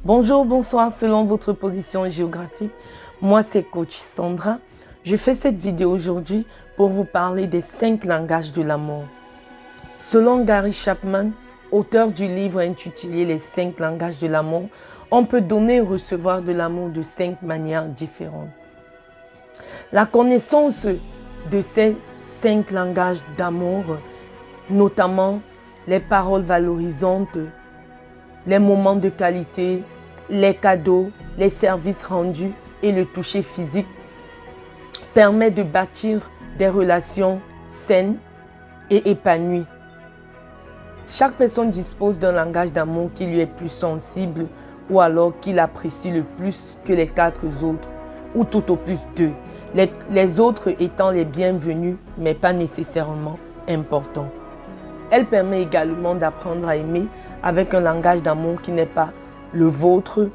Bonjour, bonsoir, selon votre position géographique. Moi, c'est Coach Sandra. Je fais cette vidéo aujourd'hui pour vous parler des 5 langages de l'amour. Selon Gary Chapman, auteur du livre intitulé Les 5 langages de l'amour, on peut donner et recevoir de l'amour de 5 manières différentes. La connaissance de ces 5 langages d'amour, notamment les paroles valorisantes, les moments de qualité, les cadeaux, les services rendus et le toucher physique, permet de bâtir des relations saines et épanouies. Chaque personne dispose d'un langage d'amour qui lui est plus sensible ou alors qu'il apprécie le plus que les 4 autres, ou tout au plus 2. Les autres étant les bienvenus, mais pas nécessairement importants. Elle permet également d'apprendre à aimer avec un langage d'amour qui n'est pas le vôtre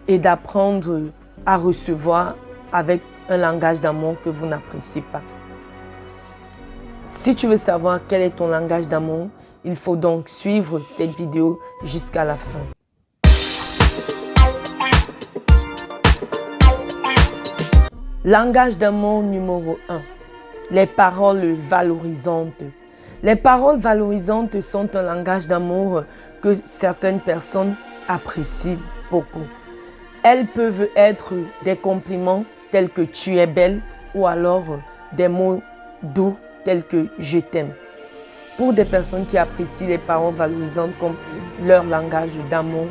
et d'apprendre à recevoir avec un langage d'amour que vous n'appréciez pas. Si tu veux savoir quel est ton langage d'amour, il faut donc suivre cette vidéo jusqu'à la fin. Langage d'amour numéro 1. Les paroles valorisantes. Les paroles valorisantes sont un langage d'amour que certaines personnes apprécient beaucoup. Elles peuvent être des compliments tels que tu es belle ou alors des mots doux tels que je t'aime. Pour des personnes qui apprécient les paroles valorisantes comme leur langage d'amour,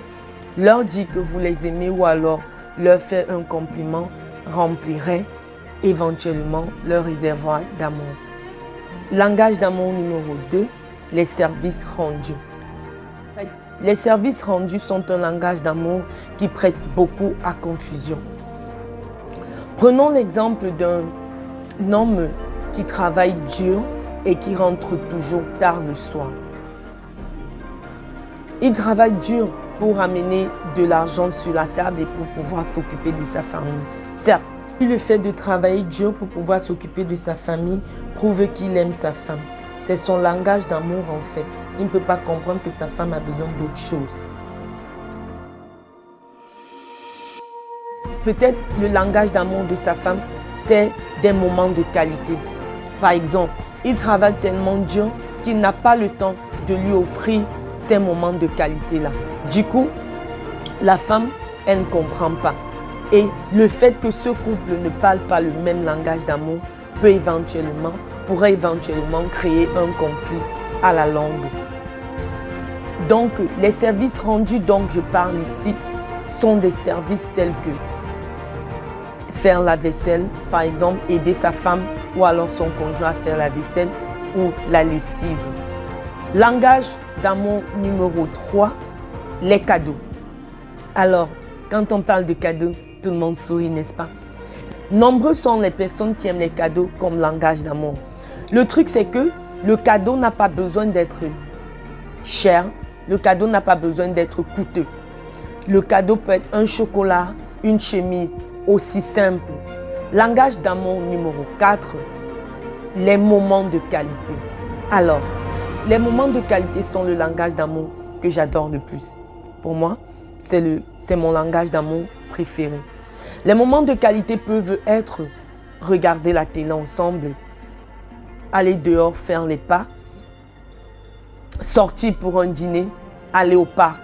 leur dire que vous les aimez ou alors leur faire un compliment remplirait éventuellement leur réservoir d'amour. Langage d'amour numéro 2, les services rendus. Les services rendus sont un langage d'amour qui prête beaucoup à confusion. Prenons l'exemple d'un homme qui travaille dur et qui rentre toujours tard le soir. Il travaille dur pour amener de l'argent sur la table et pour pouvoir s'occuper de sa famille. Certes, le fait de travailler dur pour pouvoir s'occuper de sa famille prouve qu'il aime sa femme. C'est son langage d'amour en fait. Il ne peut pas comprendre que sa femme a besoin d'autre chose. Peut-être le langage d'amour de sa femme, c'est des moments de qualité. Par exemple, il travaille tellement dur qu'il n'a pas le temps de lui offrir ces moments de qualité-là. Du coup, la femme, elle ne comprend pas. Et le fait que ce couple ne parle pas le même langage d'amour pourrait éventuellement créer un conflit à la longue. Donc, les services rendus dont je parle ici sont des services tels que faire la vaisselle, par exemple, aider sa femme ou alors son conjoint à faire la vaisselle ou la lessive. Langage d'amour numéro 3, les cadeaux. Alors, quand on parle de cadeaux, tout le monde sourit, n'est-ce pas? Nombreux sont les personnes qui aiment les cadeaux comme langage d'amour. Le truc, c'est que le cadeau n'a pas besoin d'être cher. Le cadeau n'a pas besoin d'être coûteux. Le cadeau peut être un chocolat, une chemise, aussi simple. Langage d'amour numéro 4, les moments de qualité. Alors, les moments de qualité sont le langage d'amour que j'adore le plus. Pour moi, c'est mon langage d'amour préféré. Les moments de qualité peuvent être regarder la télé ensemble, aller dehors faire les pas, sortir pour un dîner, aller au parc.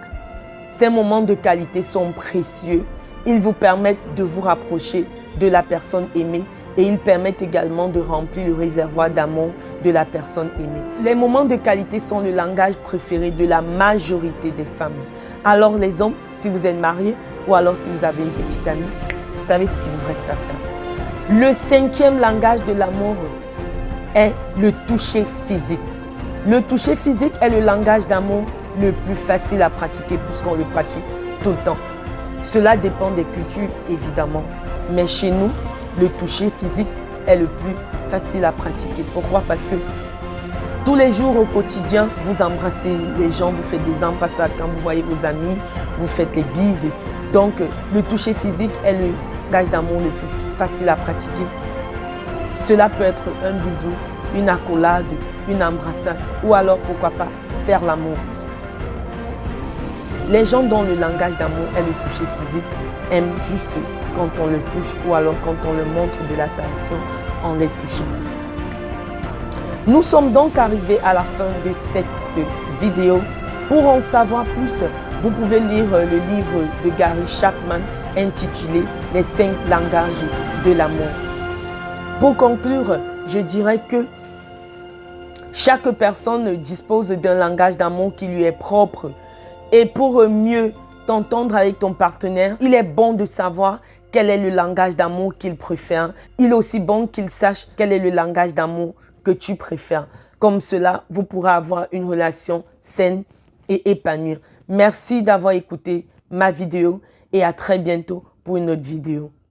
Ces moments de qualité sont précieux. Ils vous permettent de vous rapprocher de la personne aimée et ils permettent également de remplir le réservoir d'amour de la personne aimée. Les moments de qualité sont le langage préféré de la majorité des femmes. Alors les hommes, si vous êtes mariés ou alors si vous avez une petite amie, vous savez ce qu'il vous reste à faire. Le 5e langage de l'amour est le toucher physique. Le toucher physique est le langage d'amour le plus facile à pratiquer puisqu'on le pratique tout le temps. Cela dépend des cultures évidemment, mais chez nous, le toucher physique est le plus facile à pratiquer. Pourquoi? Parce que tous les jours au quotidien, vous embrassez les gens, vous faites des embrassades quand vous voyez vos amis, vous faites les bises. Donc, le toucher physique est le langage d'amour le plus facile à pratiquer. Cela peut être un bisou, une accolade, une embrassade ou alors, pourquoi pas, faire l'amour. Les gens dont le langage d'amour est le toucher physique aiment juste quand on le touche ou alors quand on leur montre de l'attention en les touchant. Nous sommes donc arrivés à la fin de cette vidéo. Pour en savoir plus, vous pouvez lire le livre de Gary Chapman intitulé « Les 5 langages de l'amour ». Pour conclure, je dirais que chaque personne dispose d'un langage d'amour qui lui est propre. Et pour mieux t'entendre avec ton partenaire, il est bon de savoir quel est le langage d'amour qu'il préfère. Il est aussi bon qu'il sache quel est le langage d'amour que tu préfères. Comme cela, vous pourrez avoir une relation saine et épanouie. Merci d'avoir écouté ma vidéo et à très bientôt pour une autre vidéo.